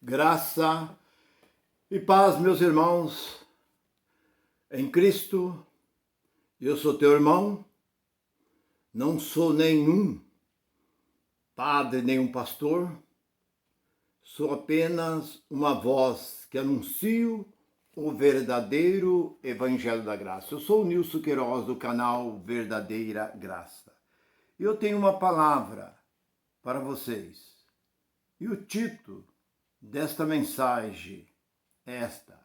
Graça e paz, meus irmãos, em Cristo. Eu sou teu irmão, não sou nenhum padre, nenhum pastor, sou apenas uma voz que anuncio o verdadeiro Evangelho da Graça. Eu sou o Nilson Queiroz, do canal Verdadeira Graça. E eu tenho uma palavra para vocês. E o título desta mensagem é esta.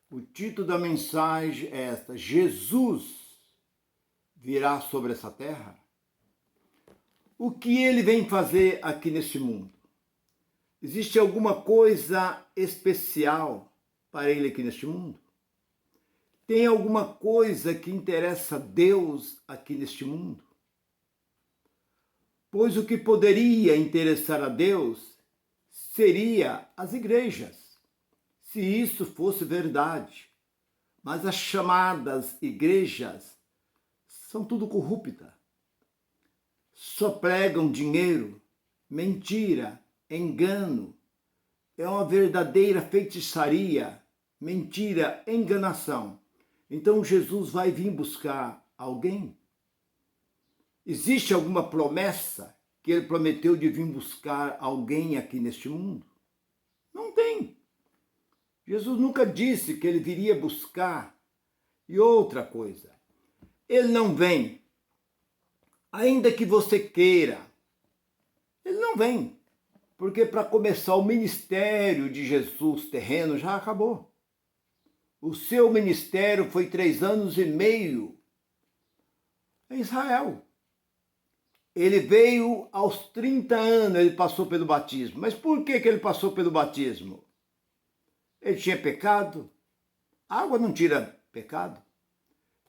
O título da mensagem é esta: Jesus virá sobre essa terra? O que ele vem fazer aqui neste mundo? Existe alguma coisa especial para ele aqui neste mundo? Tem alguma coisa que interessa a Deus aqui neste mundo? Pois o que poderia interessar a Deus seria as igrejas, se isso fosse verdade. Mas as chamadas igrejas são tudo corruptas. Só pregam dinheiro, mentira, engano. É uma verdadeira feitiçaria, mentira, enganação. Então Jesus vai vir buscar alguém? Existe alguma promessa que ele prometeu de vir buscar alguém aqui neste mundo? Não tem. Jesus nunca disse que ele viria buscar. E outra coisa, ele não vem, ainda que você queira, ele não vem, porque para começar o ministério de Jesus terreno já acabou. O seu ministério foi 3 anos e meio em Israel. Ele veio aos 30 anos, ele passou pelo batismo. Mas por que ele passou pelo batismo? Ele tinha pecado? A água não tira pecado.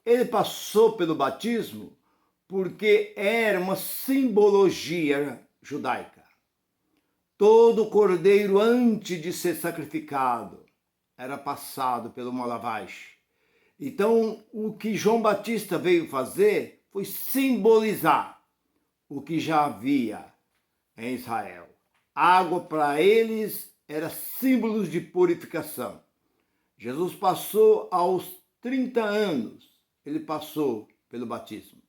Ele passou pelo batismo porque era uma simbologia judaica. Todo cordeiro, antes de ser sacrificado, era passado por uma lavagem. Então, o que João Batista veio fazer foi simbolizar o que já havia em Israel. Água para eles era símbolo de purificação. Jesus passou aos 30 anos, ele passou pelo batismo.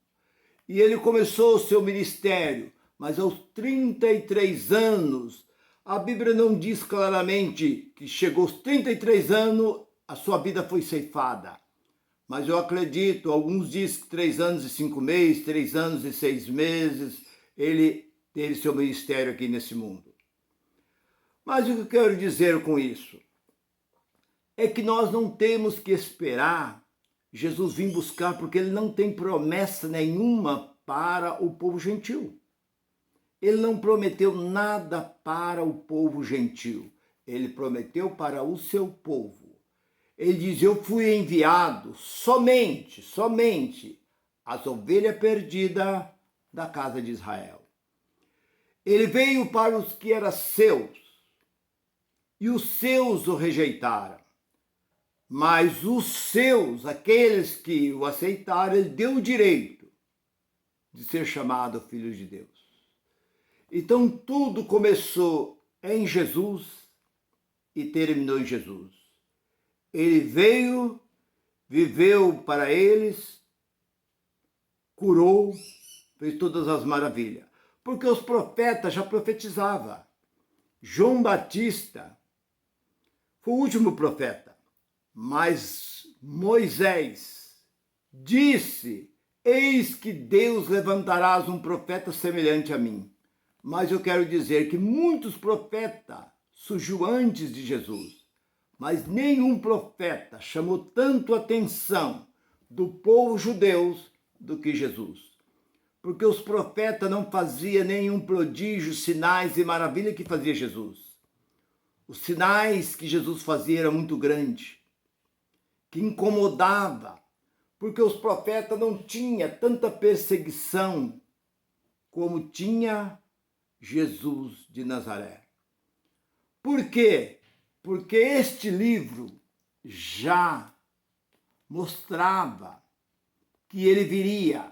E ele começou o seu ministério, mas aos 33 anos, a Bíblia não diz claramente que chegou aos 33 anos, a sua vida foi ceifada. Mas eu acredito, alguns dizem que 3 anos e 5 meses, 3 anos e 6 meses, ele teve seu ministério aqui nesse mundo. Mas o que eu quero dizer com isso? É que nós não temos que esperar Jesus vir buscar, porque ele não tem promessa nenhuma para o povo gentil. Ele não prometeu nada para o povo gentil. Ele prometeu para o seu povo. Ele diz: eu fui enviado somente às ovelhas perdidas da casa de Israel. Ele veio para os que eram seus, e os seus o rejeitaram. Mas os seus, aqueles que o aceitaram, ele deu o direito de ser chamado filho de Deus. Então tudo começou em Jesus e terminou em Jesus. Ele veio, viveu para eles, curou, fez todas as maravilhas. Porque os profetas já profetizavam. João Batista foi o último profeta. Mas Moisés disse: eis que Deus levantarás um profeta semelhante a mim. Mas eu quero dizer que muitos profetas surgiu antes de Jesus. Mas nenhum profeta chamou tanto a atenção do povo judeu do que Jesus. Porque os profetas não faziam nenhum prodígio, sinais e maravilha que fazia Jesus. Os sinais que Jesus fazia eram muito grandes, que incomodava, porque os profetas não tinham tanta perseguição como tinha Jesus de Nazaré. Por quê? Porque este livro já mostrava que ele viria.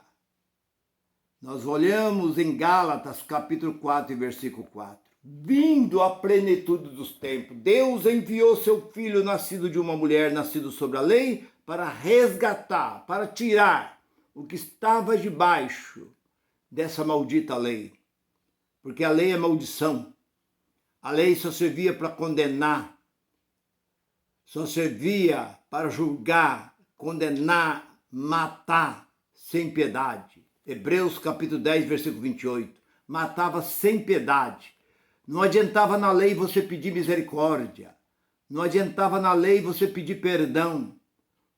Nós olhamos em Gálatas capítulo 4 e versículo 4. vindo à plenitude dos tempos. Deus enviou seu Filho, nascido de uma mulher, nascido sobre a lei, para resgatar, para tirar o que estava debaixo dessa maldita lei. Porque a lei é maldição. A lei só servia para condenar, só servia para julgar, condenar, matar, sem piedade. Hebreus capítulo 10, versículo 28. Matava sem piedade. Não adiantava na lei você pedir misericórdia. Não adiantava na lei você pedir perdão.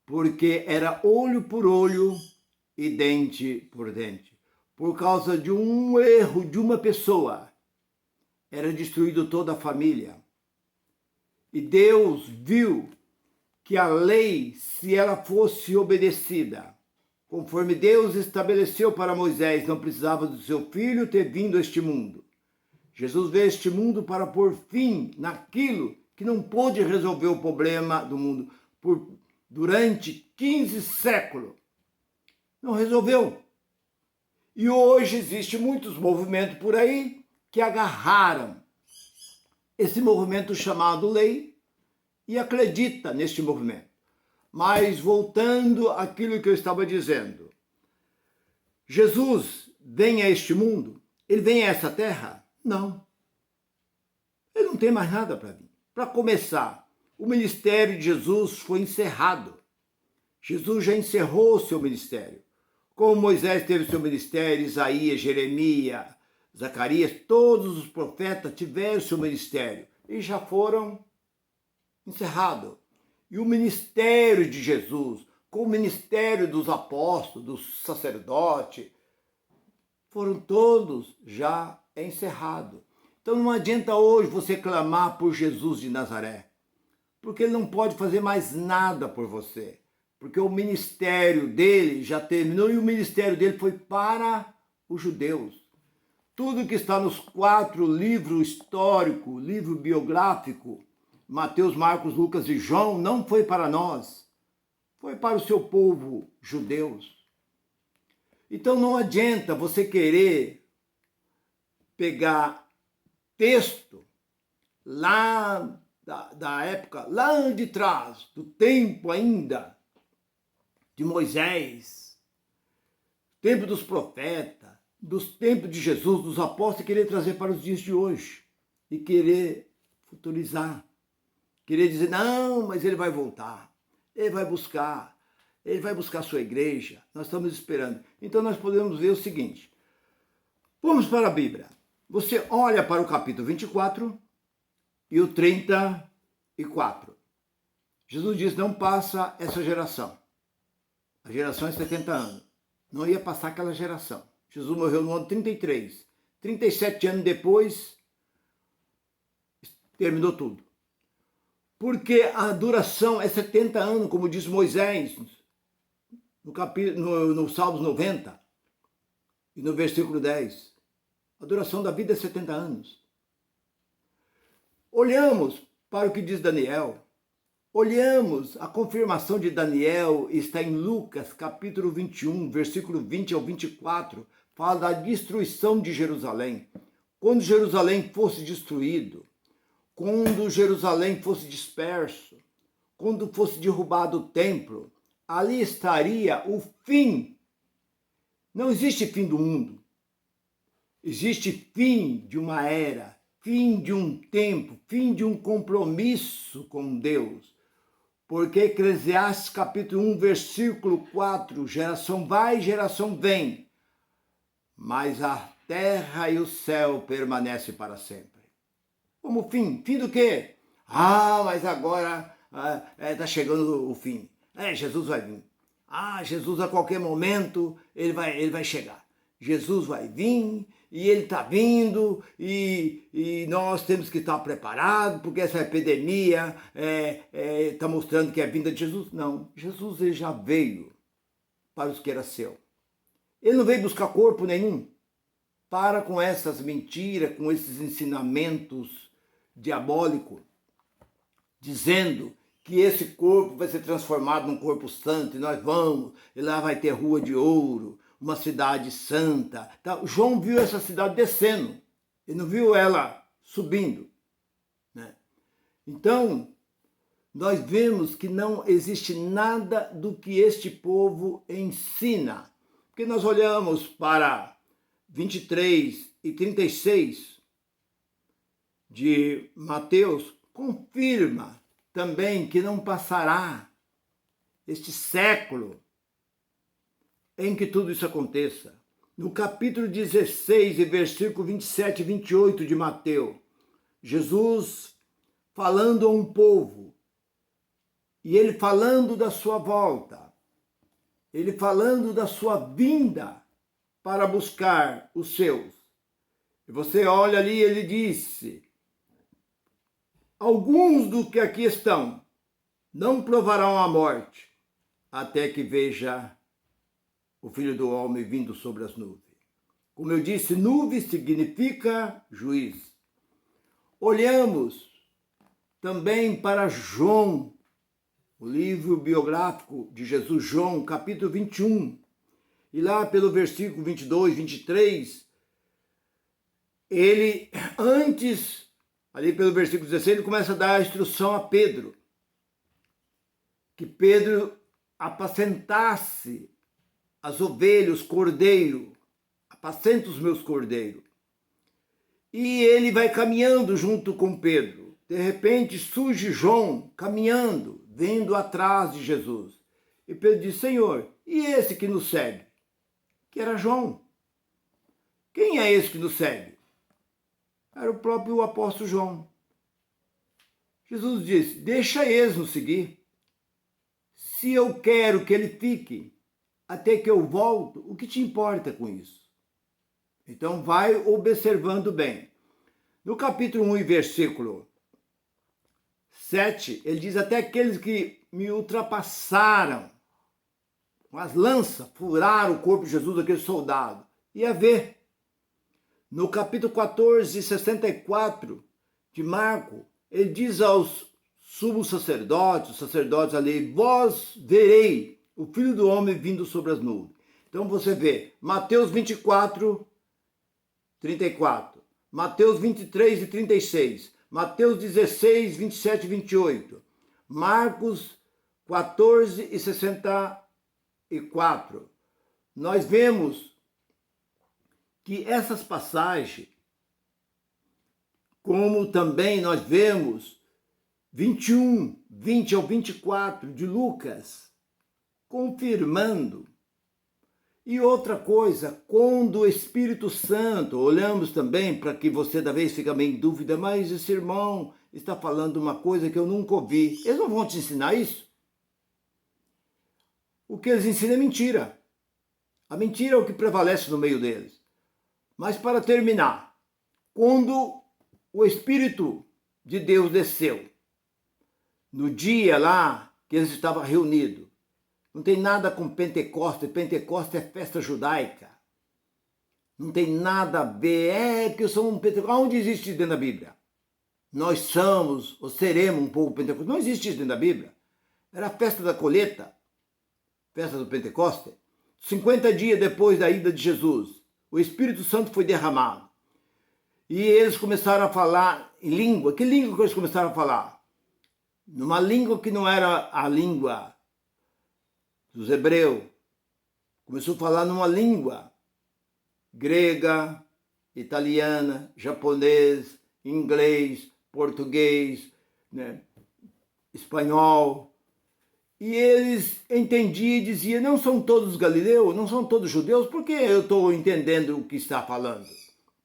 Porque era olho por olho e dente por dente. Por causa de um erro de uma pessoa, era destruído toda a família. E Deus viu que a lei, se ela fosse obedecida, conforme Deus estabeleceu para Moisés, não precisava do seu filho ter vindo a este mundo. Jesus veio a este mundo para pôr fim naquilo que não pôde resolver o problema do mundo durante 15 séculos. Não resolveu. E hoje existe muitos movimentos por aí que agarraram esse movimento chamado lei e acredita neste movimento. Mas voltando àquilo que eu estava dizendo, Jesus vem a este mundo? Ele vem a essa terra? Não. Ele não tem mais nada para vir. Para começar, o ministério de Jesus foi encerrado. Jesus já encerrou o seu ministério. Como Moisés teve seu ministério, Isaías, Jeremias, Zacarias, todos os profetas tiveram seu ministério e já foram encerrados. E o ministério de Jesus, com o ministério dos apóstolos, dos sacerdotes, foram todos já encerrados. Então não adianta hoje você clamar por Jesus de Nazaré, porque ele não pode fazer mais nada por você, porque o ministério dele já terminou e o ministério dele foi para os judeus. Tudo que está nos 4 livros históricos, livro biográfico, Mateus, Marcos, Lucas e João, não foi para nós, foi para o seu povo judeus. Então não adianta você querer pegar texto lá da época, lá de trás, do tempo ainda de Moisés, tempo dos profetas, dos tempos de Jesus, dos apóstolos, e querer trazer para os dias de hoje e querer futurizar. Querer dizer, não, mas ele vai voltar, ele vai buscar a sua igreja, nós estamos esperando. Então nós podemos ver o seguinte, vamos para a Bíblia. Você olha para o capítulo 24 e o 34. Jesus diz, não passa essa geração. A geração é 70 anos. Não ia passar aquela geração. Jesus morreu no ano 33. 37 anos depois, terminou tudo. Porque a duração é 70 anos, como diz Moisés, no Salmos 90 e no versículo 10. A duração da vida é 70 anos. Olhamos para o que diz Daniel. Olhamos, a confirmação de Daniel está em Lucas, capítulo 21, versículo 20 ao 24, fala da destruição de Jerusalém. Quando Jerusalém fosse destruído, quando Jerusalém fosse disperso, quando fosse derrubado o templo, ali estaria o fim. Não existe fim do mundo. Existe fim de uma era, fim de um tempo, fim de um compromisso com Deus. Porque Eclesiastes capítulo 1, versículo 4, geração vai, geração vem, mas a terra e o céu permanecem para sempre. Como fim? Fim do quê? Mas agora está chegando o fim. Jesus vai vir. Jesus a qualquer momento ele vai chegar. Jesus vai vir e ele está vindo e nós temos que estar preparados porque essa epidemia está mostrando que é a vinda de Jesus. Não, Jesus ele já veio para os que era seu. Ele não veio buscar corpo nenhum. Para com essas mentiras, com esses ensinamentos diabólicos, dizendo que esse corpo vai ser transformado num corpo santo e nós vamos, e lá vai ter rua de ouro, uma cidade santa. Tá? João viu essa cidade descendo, ele não viu ela subindo, né? Então, nós vemos que não existe nada do que este povo ensina. Porque nós olhamos para 23 e 36 de Mateus, confirma também que não passará este século em que tudo isso aconteça. No capítulo 16, e versículo 27 e 28 de Mateus, Jesus falando a um povo, e ele falando da sua volta, ele falando da sua vinda para buscar os seus. E você olha ali, ele disse: alguns do que aqui estão não provarão a morte, até que veja o Filho do Homem vindo sobre as nuvens. Como eu disse, nuvem significa juiz. Olhamos também para João, o livro biográfico de Jesus, João, capítulo 21. E lá pelo versículo 22, 23, ele, antes, ali pelo versículo 16, ele começa a dar a instrução a Pedro, que Pedro apacentasse as ovelhas, os cordeiros, apacenta os meus cordeiros. E ele vai caminhando junto com Pedro. De repente surge João caminhando, vendo atrás de Jesus. E Pedro diz: Senhor, e esse que nos segue? Que era João. Quem é esse que nos segue? Era o próprio apóstolo João. Jesus disse: deixa eles nos seguir. Se eu quero que ele fique até que eu volto, o que te importa com isso? Então vai observando bem. No capítulo 1 e versículo 7, ele diz: até aqueles que me ultrapassaram com as lanças, furaram o corpo de Jesus, aquele soldado. Ia ver. No capítulo 14, 64 de Marcos, ele diz aos sumos sacerdotes, os sacerdotes ali: vós verei o Filho do Homem vindo sobre as nuvens. Então você vê Mateus 24, 34, Mateus 23 e 36, Mateus 16, 27 e 28, Marcos 14 e 64. Nós vemos que essas passagens, como também nós vemos 21, 20 ao 24 de Lucas, confirmando. E outra coisa, quando o Espírito Santo, olhamos também para que você da vez fica meio em dúvida, mas esse irmão está falando uma coisa que eu nunca ouvi. Eles não vão te ensinar isso? O que eles ensinam é mentira. A mentira é o que prevalece no meio deles. Mas para terminar, quando o Espírito de Deus desceu, no dia lá que eles estavam reunidos, não tem nada com Pentecostes. Pentecostes é festa judaica. Não tem nada a ver. É que eu sou um Pentecostes. Onde existe isso dentro da Bíblia? Nós somos ou seremos um povo Pentecostes. Não existe isso dentro da Bíblia. Era a festa da colheita. Festa do Pentecostes. 50 dias depois da ida de Jesus, o Espírito Santo foi derramado. E eles começaram a falar em língua. Que língua que eles começaram a falar? Numa língua que não era a língua dos hebreus. Começou a falar numa língua grega, italiana, japonês, inglês, português, né, espanhol. E eles entendiam e diziam: não são todos galileus, não são todos judeus, porque eu estou entendendo o que está falando.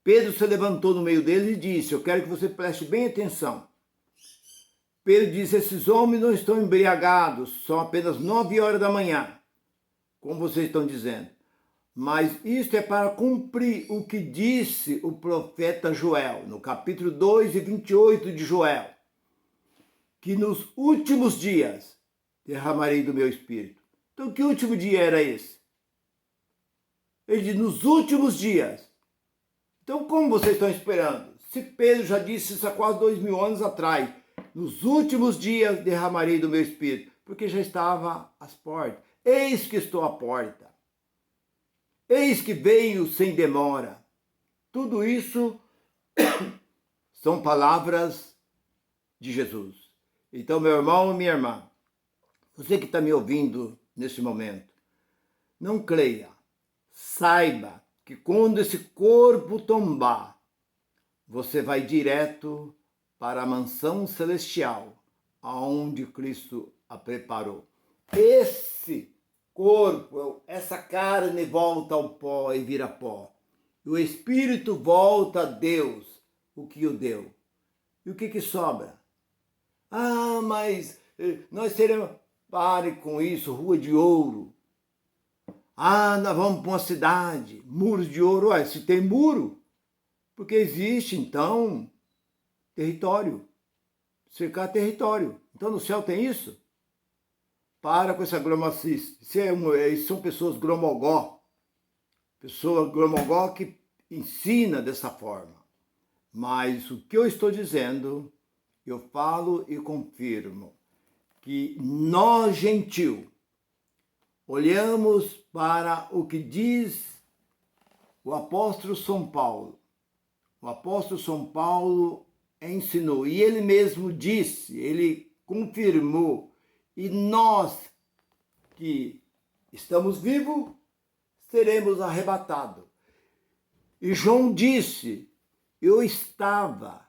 Pedro se levantou no meio deles e disse: eu quero que você preste bem atenção. Pedro disse: esses homens não estão embriagados, são apenas 9 horas da manhã, como vocês estão dizendo. Mas isto é para cumprir o que disse o profeta Joel, no capítulo 2 e 28 de Joel, que nos últimos dias derramarei do meu espírito. Então, que último dia era esse? Ele diz: nos últimos dias. Então, como vocês estão esperando? Se Pedro já disse isso há quase 2000 anos atrás, nos últimos dias derramarei do meu espírito, porque já estava às portas. Eis que estou à porta. Eis que venho sem demora. Tudo isso São palavras de Jesus. Então, meu irmão e minha irmã, você que está me ouvindo nesse momento, não creia. Saiba que quando esse corpo tombar, você vai direto para a mansão celestial, aonde Cristo a preparou. Esse corpo, essa carne volta ao pó e vira pó. E o Espírito volta a Deus, o que o deu. E o que sobra? Ah, mas nós seremos... Pare com isso, rua de ouro. Ah, nós vamos para uma cidade, muros de ouro. Ué, se tem muro, porque existe, então, território. Cercar território. Então, no céu tem isso? Para com essa gromacice. Isso são pessoas gromogó. Pessoa gromogó que ensina dessa forma. Mas o que eu estou dizendo, eu falo e confirmo. Que nós, gentil, olhamos para o que diz o apóstolo São Paulo. O apóstolo São Paulo ensinou, e ele mesmo disse, ele confirmou, e nós que estamos vivos, seremos arrebatados. E João disse, eu estava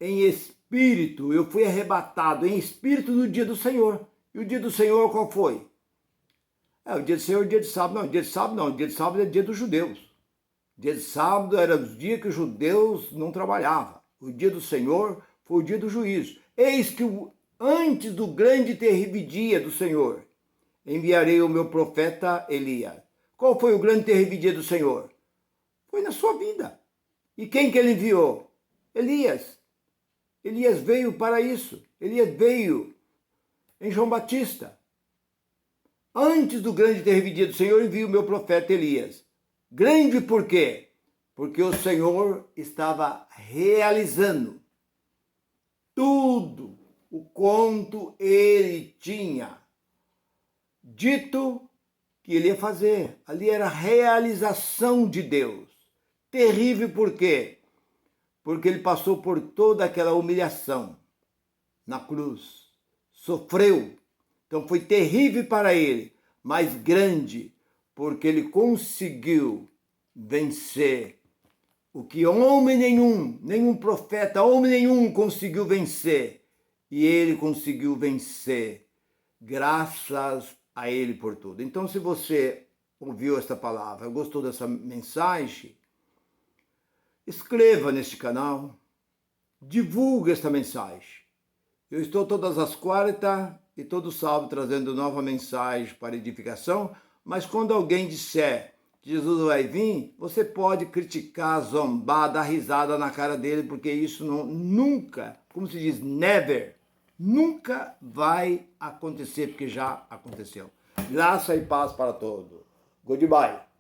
em espírito, eu fui arrebatado em espírito no dia do Senhor. E o dia do Senhor qual foi? O dia do Senhor, o dia de sábado. Não, dia de sábado não, o dia de sábado é dia dos judeus. O dia de sábado era o dia que os judeus não trabalhavam. O dia do Senhor foi o dia do juízo. Eis que antes do grande e terrível dia do Senhor, enviarei o meu profeta Elias. Qual foi o grande e terrível dia do Senhor? Foi na sua vida. E quem que ele enviou? Elias. Elias veio para isso. Elias veio em João Batista. Antes do grande e terrível dia do Senhor, envio o meu profeta Elias. Grande por quê? Porque o Senhor estava realizando tudo o quanto ele tinha dito que ele ia fazer. Ali era a realização de Deus. Terrível por quê? Porque ele passou por toda aquela humilhação na cruz. Sofreu. Então foi terrível para ele, mas grande, porque ele conseguiu vencer o que homem nenhum profeta, homem nenhum conseguiu vencer. E ele conseguiu vencer, graças a ele por tudo. Então, se você ouviu esta palavra, gostou dessa mensagem, inscreva neste canal, divulgue esta mensagem. Eu estou todas as quartas e todo sábado trazendo nova mensagem para edificação, mas quando alguém disser que Jesus vai vir, você pode criticar, zombar, dar risada na cara dele, porque isso nunca, como se diz, never, nunca vai acontecer, porque já aconteceu. Graça e paz para todos. Goodbye.